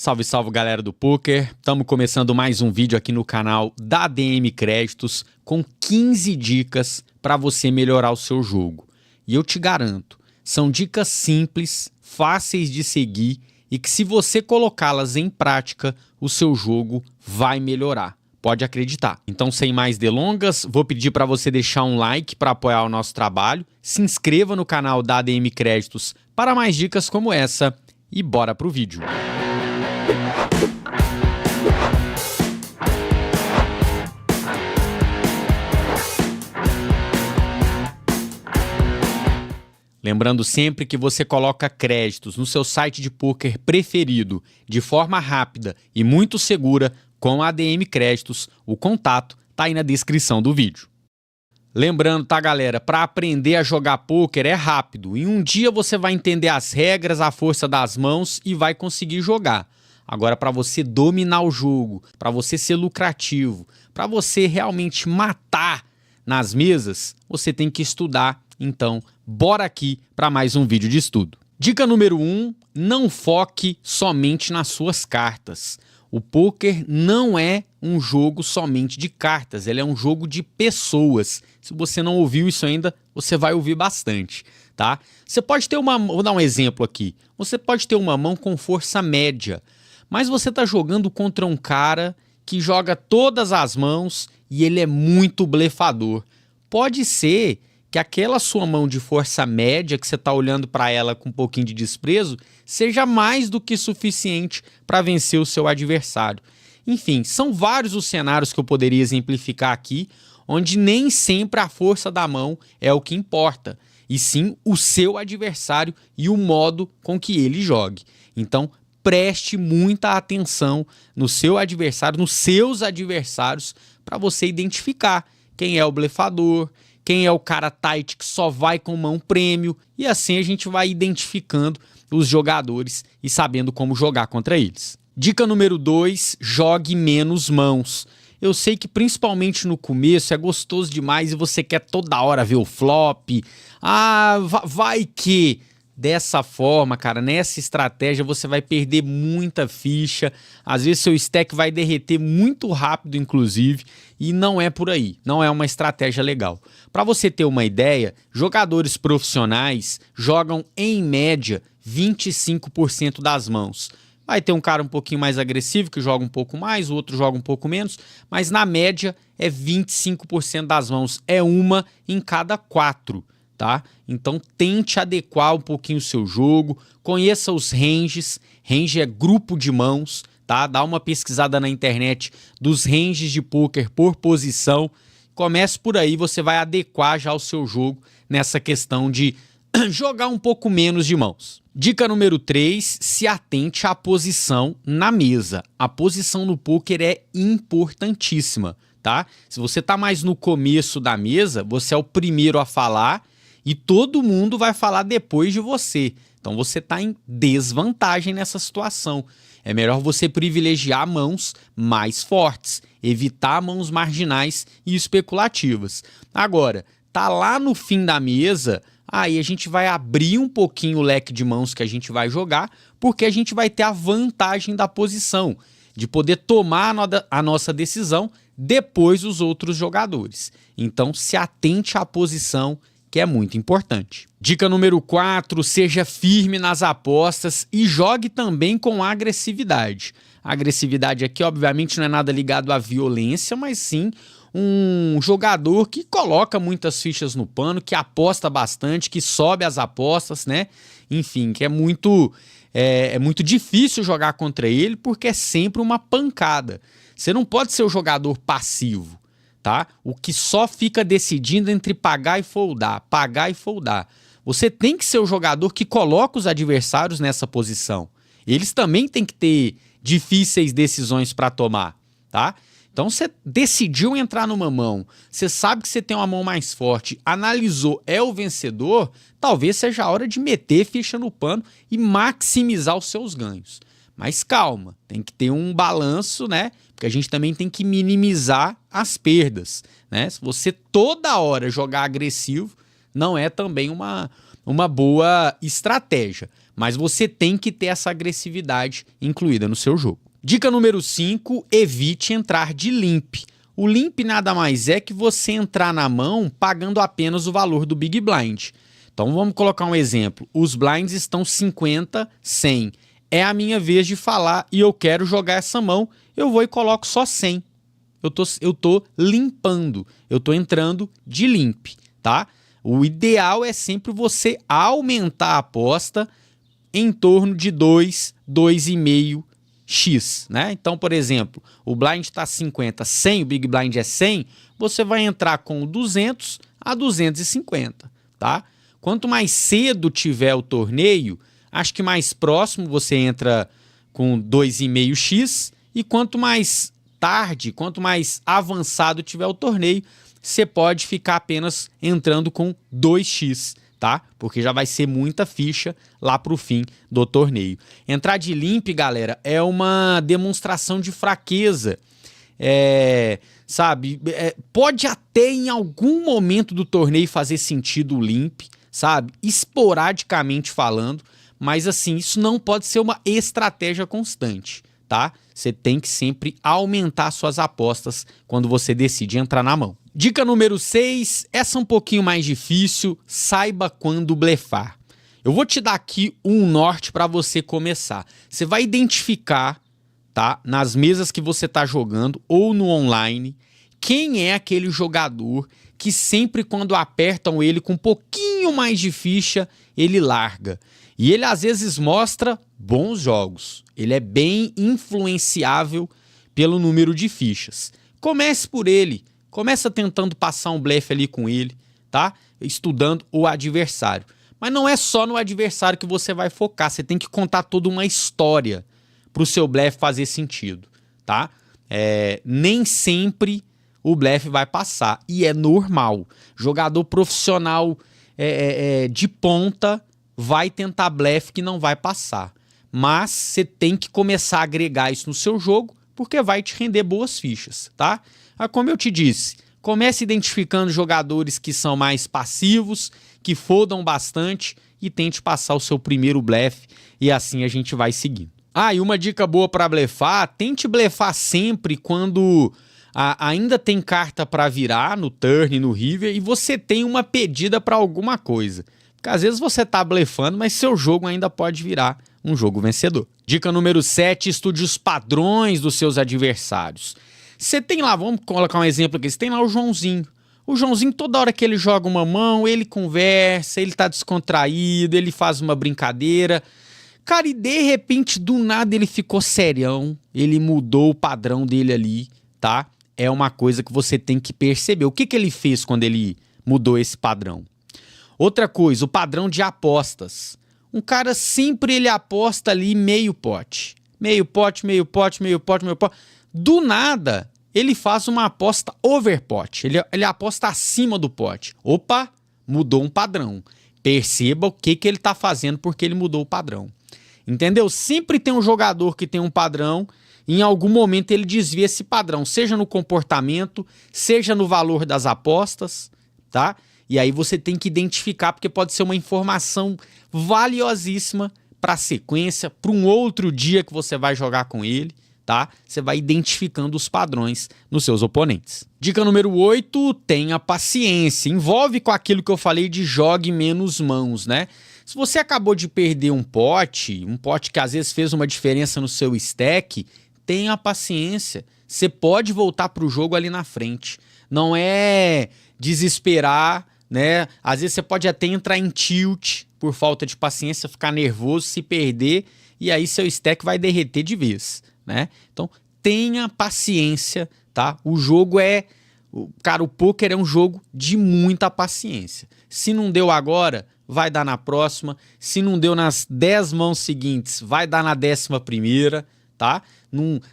Salve, salve galera do poker, estamos começando mais um vídeo aqui no canal da ADM Créditos com 15 dicas para você melhorar o seu jogo. E eu te garanto, são dicas simples, fáceis de seguir e que se você colocá-las em prática, o seu jogo vai melhorar. Pode acreditar. Então, sem mais delongas, vou pedir para você deixar um like para apoiar o nosso trabalho, se inscreva no canal da ADM Créditos para mais dicas como essa e bora pro vídeo. Lembrando sempre que você coloca créditos no seu site de poker preferido de forma rápida e muito segura com a ADM Créditos. O contato tá aí na descrição do vídeo. Lembrando, tá galera, para aprender a jogar poker é rápido. Em um dia você vai entender as regras, a força das mãos e vai conseguir jogar. Agora, para você dominar o jogo, para você ser lucrativo, para você realmente matar nas mesas, você tem que estudar. Então, bora aqui para mais um vídeo de estudo. Dica número 1, não foque somente nas suas cartas. O poker não é um jogo somente de cartas, ele é um jogo de pessoas. Se você não ouviu isso ainda, você vai ouvir bastante, tá? Você pode ter uma, vou dar um exemplo aqui, você pode ter uma mão com força média, mas você está jogando contra um cara que joga todas as mãos e ele é muito blefador. Pode ser que aquela sua mão de força média, que você está olhando para ela com um pouquinho de desprezo, seja mais do que suficiente para vencer o seu adversário. Enfim, são vários os cenários que eu poderia exemplificar aqui, onde nem sempre a força da mão é o que importa, e sim o seu adversário e o modo com que ele jogue. Então, preste muita atenção no seu adversário, nos seus adversários, para você identificar quem é o blefador, quem é o cara tight que só vai com mão prêmio, e assim a gente vai identificando os jogadores e sabendo como jogar contra eles. Dica número 2, jogue menos mãos. Eu sei que principalmente no começo é gostoso demais e você quer toda hora ver o flop. Ah, vai que... Dessa forma, cara, nessa estratégia você vai perder muita ficha, às vezes seu stack vai derreter muito rápido, inclusive, e não é por aí, não é uma estratégia legal. Para você ter uma ideia, jogadores profissionais jogam, em média, 25% das mãos. Vai ter um cara um pouquinho mais agressivo que joga um pouco mais, o outro joga um pouco menos, mas na média é 25% das mãos, é uma em cada 4. Tá? Então tente adequar um pouquinho o seu jogo, conheça os ranges, range é grupo de mãos, tá? Dá uma pesquisada na internet dos ranges de poker por posição, comece por aí, você vai adequar já o seu jogo nessa questão de jogar um pouco menos de mãos. Dica número 3, se atente à posição na mesa. A posição no poker é importantíssima, tá? Se você tá mais no começo da mesa, você é o primeiro a falar, e todo mundo vai falar depois de você. Então você está em desvantagem nessa situação. É melhor você privilegiar mãos mais fortes, evitar mãos marginais e especulativas. Agora, tá lá no fim da mesa, aí a gente vai abrir um pouquinho o leque de mãos que a gente vai jogar, porque a gente vai ter a vantagem da posição, de poder tomar a nossa decisão depois dos outros jogadores. Então se atente à posição, que é muito importante. Dica número 4, seja firme nas apostas e jogue também com agressividade. A agressividade aqui, obviamente, não é nada ligado à violência, mas sim um jogador que coloca muitas fichas no pano, que aposta bastante, que sobe as apostas, né? Enfim, que é muito difícil jogar contra ele, porque é sempre uma pancada. Você não pode ser o jogador passivo. Tá? O que só fica decidindo entre pagar e foldar, pagar e foldar. Você tem que ser o jogador que coloca os adversários nessa posição. Eles também têm que ter difíceis decisões para tomar, tá? Então você decidiu entrar numa mão, você sabe que você tem uma mão mais forte, analisou, é o vencedor, talvez seja a hora de meter ficha no pano e maximizar os seus ganhos. Mas calma, tem que ter um balanço, né? Porque a gente também tem que minimizar as perdas, né? Se você toda hora jogar agressivo, não é também uma boa estratégia. mas você tem que ter essa agressividade incluída no seu jogo. Dica número 5, evite entrar de limp. O limp nada mais é que você entrar na mão pagando apenas o valor do Big Blind. Então vamos colocar um exemplo. Os blinds estão 50, 100. É a minha vez de falar e eu quero jogar essa mão, eu vou e coloco só 100. Eu tô limpando, eu tô entrando de limp, tá? O ideal é sempre você aumentar a aposta em torno de 2, 2,5x, né? Então, por exemplo, o blind está 50, 100, o Big Blind é 100, você vai entrar com 200 a 250, tá? Quanto mais cedo tiver o torneio, acho que mais próximo você entra com 2,5x e quanto mais tarde, quanto mais avançado tiver o torneio, você pode ficar apenas entrando com 2x, tá? Porque já vai ser muita ficha lá pro fim do torneio. Entrar de limp, galera, é uma demonstração de fraqueza. Pode até em algum momento do torneio fazer sentido o limp, sabe? Esporadicamente falando, mas assim, isso não pode ser uma estratégia constante, tá? Você tem que sempre aumentar suas apostas quando você decide entrar na mão. Dica número 6, essa é um pouquinho mais difícil, saiba quando blefar. Eu vou te dar aqui um norte para você começar. Você vai identificar, tá, nas mesas que você está jogando ou no online, quem é aquele jogador que sempre quando apertam ele com um pouquinho mais de ficha, ele larga. E ele às vezes mostra bons jogos. Ele é bem influenciável pelo número de fichas. Comece por ele. Começa tentando passar um blefe ali com ele, tá? Estudando o adversário. Mas não é só no adversário que você vai focar. Você tem que contar toda uma história para o seu blefe fazer sentido, tá? Nem sempre o blefe vai passar. E é normal. Jogador profissional de ponta vai tentar blefe que não vai passar. Mas você tem que começar a agregar isso no seu jogo, porque vai te render boas fichas, tá? Como eu te disse, comece identificando jogadores que são mais passivos, que fodam bastante e tente passar o seu primeiro blefe e assim a gente vai seguindo. E uma dica boa para blefar, tente blefar sempre quando ainda tem carta para virar no turn, no river e você tem uma pedida para alguma coisa. Porque às vezes você tá blefando, mas seu jogo ainda pode virar um jogo vencedor. Dica número 7, estude os padrões dos seus adversários. Você tem lá, vamos colocar um exemplo aqui, você tem lá o Joãozinho. O Joãozinho, toda hora que ele joga uma mão, ele conversa, ele tá descontraído, ele faz uma brincadeira. Cara, e de repente, do nada, ele ficou serião, ele mudou o padrão dele ali, tá? É uma coisa que você tem que perceber. O que ele fez quando ele mudou esse padrão? Outra coisa, o padrão de apostas. Um cara sempre ele aposta ali meio pote. Meio pote, meio pote, meio pote, meio pote. Do nada, ele faz uma aposta overpot. Ele aposta acima do pote. Opa, mudou um padrão. Perceba o que ele está fazendo porque ele mudou o padrão. Entendeu? Sempre tem um jogador que tem um padrão e em algum momento ele desvia esse padrão. Seja no comportamento, seja no valor das apostas, tá? E aí você tem que identificar, porque pode ser uma informação valiosíssima para a sequência, para um outro dia que você vai jogar com ele, tá? Você vai identificando os padrões nos seus oponentes. Dica número 8, tenha paciência. Envolve com aquilo que eu falei de jogue menos mãos, né? Se você acabou de perder um pote que às vezes fez uma diferença no seu stack, tenha paciência. Você pode voltar para o jogo ali na frente. Não é desesperar, né? Às vezes você pode até entrar em tilt por falta de paciência, ficar nervoso, se perder, e aí seu stack vai derreter de vez, né? Então, tenha paciência, tá? O jogo Cara, o poker é um jogo de muita paciência. Se não deu agora, vai dar na próxima. Se não deu nas 10 mãos seguintes, vai dar na 11ª, tá?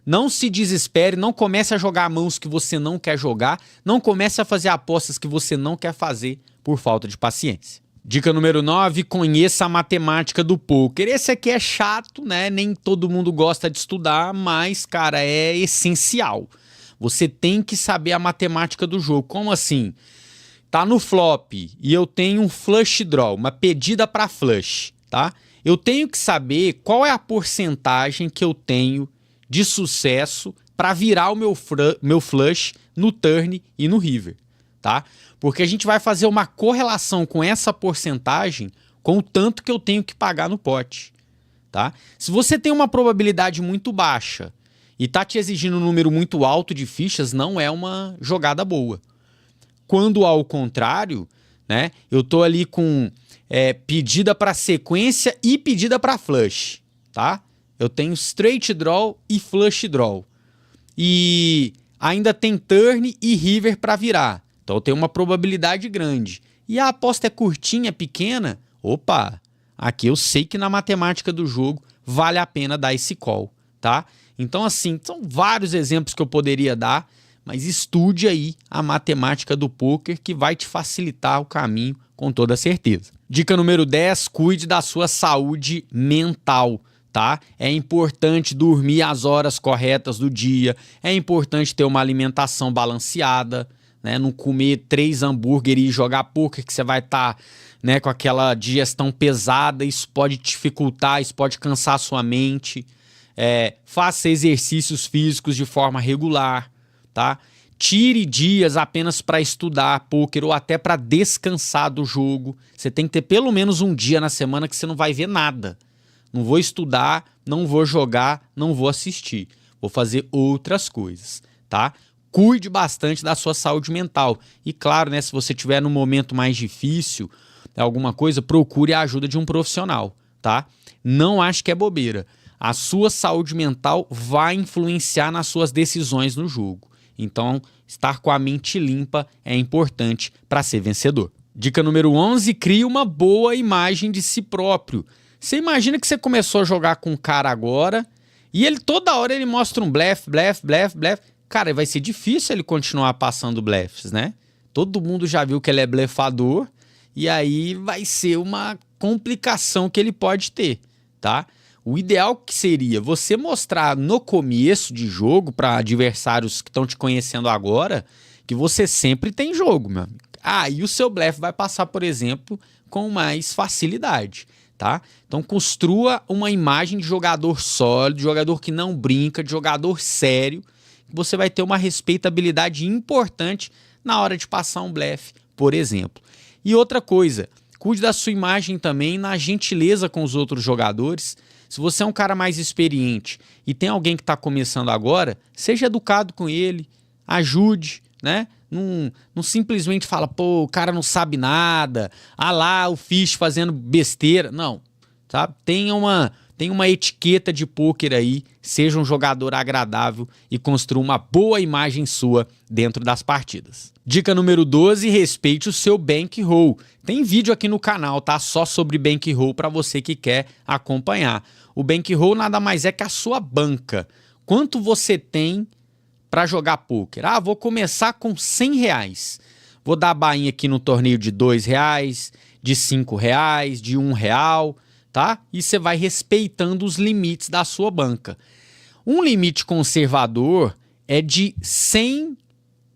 Não se desespere, não comece a jogar mãos que você não quer jogar, não comece a fazer apostas que você não quer fazer por falta de paciência. Dica número 9, conheça a matemática do poker. Esse aqui é chato, né? Nem todo mundo gosta de estudar, mas, cara, é essencial. Você tem que saber a matemática do jogo. Como assim? Tá no flop e eu tenho um flush draw, uma pedida para flush, tá? eu tenho que saber qual é a porcentagem que eu tenho de sucesso para virar o meu flush no turn e no river, tá? Porque a gente vai fazer uma correlação com essa porcentagem com o tanto que eu tenho que pagar no pote, tá? Se você tem uma probabilidade muito baixa e tá te exigindo um número muito alto de fichas, não é uma jogada boa. Quando ao contrário, né, eu tô ali com pedida para sequência e pedida para flush, tá? Eu tenho straight draw e flush draw. E ainda tem turn e river para virar. Então eu tenho uma probabilidade grande. E a aposta é curtinha, pequena. Opa, aqui eu sei que na matemática do jogo vale a pena dar esse call, tá? Então assim, são vários exemplos que eu poderia dar, mas estude aí a matemática do poker que vai te facilitar o caminho com toda certeza. Dica número 10, cuide da sua saúde mental, tá? É importante dormir as horas corretas do dia, é importante ter uma alimentação balanceada, né? Não comer 3 hambúrgueres e jogar poker que você vai estar, né, com aquela digestão pesada, isso pode dificultar, isso pode cansar a sua mente. Faça exercícios físicos de forma regular, tá? Tire dias apenas para estudar poker ou até para descansar do jogo. Você tem que ter pelo menos um dia na semana que você não vai ver nada. Não vou estudar, não vou jogar, não vou assistir. Vou fazer outras coisas, tá? Cuide bastante da sua saúde mental. E claro, né, se você estiver num momento mais difícil, alguma coisa, procure a ajuda de um profissional, tá? Não ache que é bobeira. A sua saúde mental vai influenciar nas suas decisões no jogo. Então, estar com a mente limpa é importante para ser vencedor. Dica número 11, crie uma boa imagem de si próprio. Você imagina que você começou a jogar com um cara agora e ele toda hora ele mostra um blefe. Cara, vai ser difícil ele continuar passando blefes, né? Todo mundo já viu que ele é blefador e aí vai ser uma complicação que ele pode ter, tá? O ideal que seria você mostrar no começo de jogo para adversários que estão te conhecendo agora que você sempre tem jogo, meu amigo. E o seu blefe vai passar, por exemplo, com mais facilidade, tá? Então construa uma imagem de jogador sólido, de jogador que não brinca, de jogador sério. Você vai ter uma respeitabilidade importante na hora de passar um blefe, por exemplo. E outra coisa, cuide da sua imagem também na gentileza com os outros jogadores. Se você é um cara mais experiente e tem alguém que está começando agora, seja educado com ele, ajude, né? Não simplesmente fala, pô, o cara não sabe nada, lá o fish fazendo besteira. Não, sabe? Tenha uma etiqueta de pôquer aí, seja um jogador agradável e construa uma boa imagem sua dentro das partidas. Dica número 12, respeite o seu bankroll. Tem vídeo aqui no canal, tá? Só sobre bankroll para você que quer acompanhar. O bankroll nada mais é que a sua banca. Quanto você tem para jogar pôquer? Vou começar com R$100. Vou dar bainha aqui no torneio de R$2, de R$5, de R$1, tá? E você vai respeitando os limites da sua banca. Um limite conservador é de 100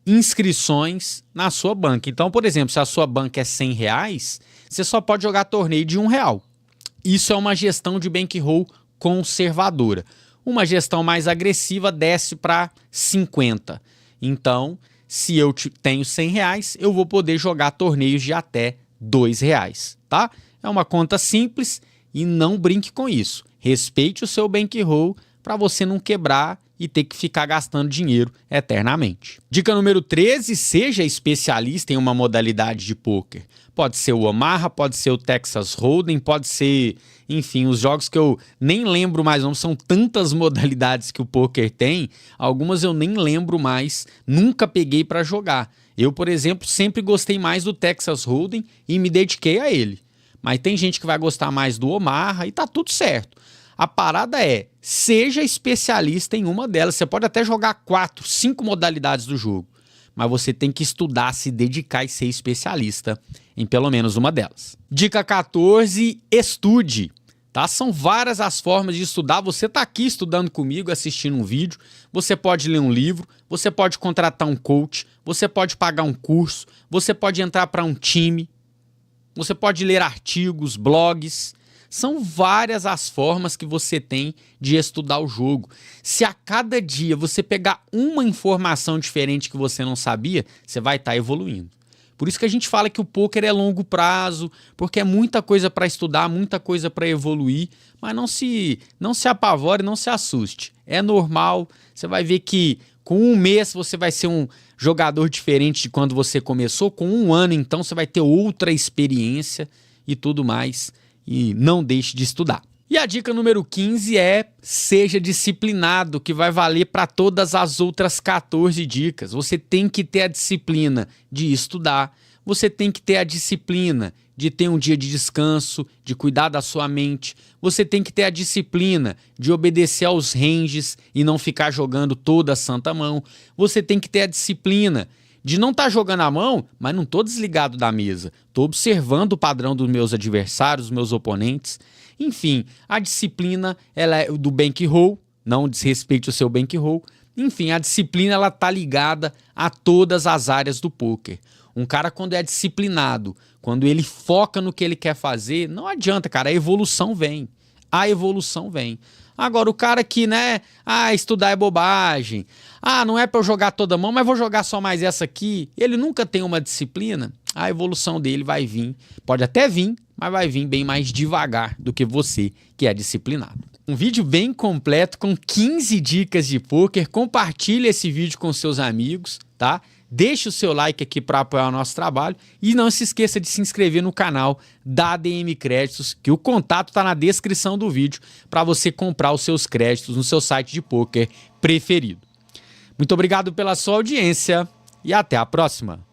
inscrições na sua banca. Então, por exemplo, se a sua banca é R$100, você só pode jogar torneio de R$1. Isso é uma gestão de bankroll conservadora. Uma gestão mais agressiva desce para 50. Então, se eu tenho R$100, eu vou poder jogar torneios de até R$2, tá? É uma conta simples e não brinque com isso. Respeite o seu bankroll para você não quebrar e ter que ficar gastando dinheiro eternamente. Dica número 13, seja especialista em uma modalidade de pôquer. Pode ser o Omaha, pode ser o Texas Hold'em, pode ser, enfim, os jogos que eu nem lembro mais, não são tantas modalidades que o pôquer tem, algumas eu nem lembro mais, nunca peguei para jogar. Eu, por exemplo, sempre gostei mais do Texas Hold'em e me dediquei a ele. Mas tem gente que vai gostar mais do Omaha e tá tudo certo. A parada é, seja especialista em uma delas. Você pode até jogar 4, 5 modalidades do jogo, mas você tem que estudar, se dedicar e ser especialista em pelo menos uma delas. Dica 14, estude. Tá? São várias as formas de estudar. Você está aqui estudando comigo, assistindo um vídeo, você pode ler um livro, você pode contratar um coach, você pode pagar um curso, você pode entrar para um time, você pode ler artigos, blogs. São várias as formas que você tem de estudar o jogo. Se a cada dia você pegar uma informação diferente que você não sabia, você vai estar evoluindo. Por isso que a gente fala que o poker é longo prazo, porque é muita coisa para estudar, muita coisa para evoluir, mas não se apavore, não se assuste. É normal, você vai ver que com um mês você vai ser um jogador diferente de quando você começou, com um ano então você vai ter outra experiência e tudo mais, e não deixe de estudar. E a dica número 15 é: seja disciplinado, que vai valer para todas as outras 14 dicas. Você tem que ter a disciplina de estudar, você tem que ter a disciplina de ter um dia de descanso, de cuidar da sua mente, você tem que ter a disciplina de obedecer aos ranges e não ficar jogando toda a santa mão, você tem que ter a disciplina de não estar jogando a mão, mas não estou desligado da mesa, estou observando o padrão dos meus adversários, dos meus oponentes. Enfim, a disciplina ela é do bankroll, não desrespeite o seu bankroll. Enfim, a disciplina ela tá ligada a todas as áreas do poker. Um cara, quando é disciplinado, quando ele foca no que ele quer fazer, não adianta, cara, a evolução vem. A evolução vem. Agora, o cara que, estudar é bobagem. Não é para eu jogar toda mão, mas vou jogar só mais essa aqui. Ele nunca tem uma disciplina, a evolução dele vai vir. Pode até vir, mas vai vir bem mais devagar do que você, que é disciplinado. Um vídeo bem completo com 15 dicas de poker. Compartilhe esse vídeo com seus amigos, tá? Deixe o seu like aqui para apoiar o nosso trabalho e não se esqueça de se inscrever no canal da ADM Créditos, que o contato está na descrição do vídeo para você comprar os seus créditos no seu site de poker preferido. Muito obrigado pela sua audiência e até a próxima.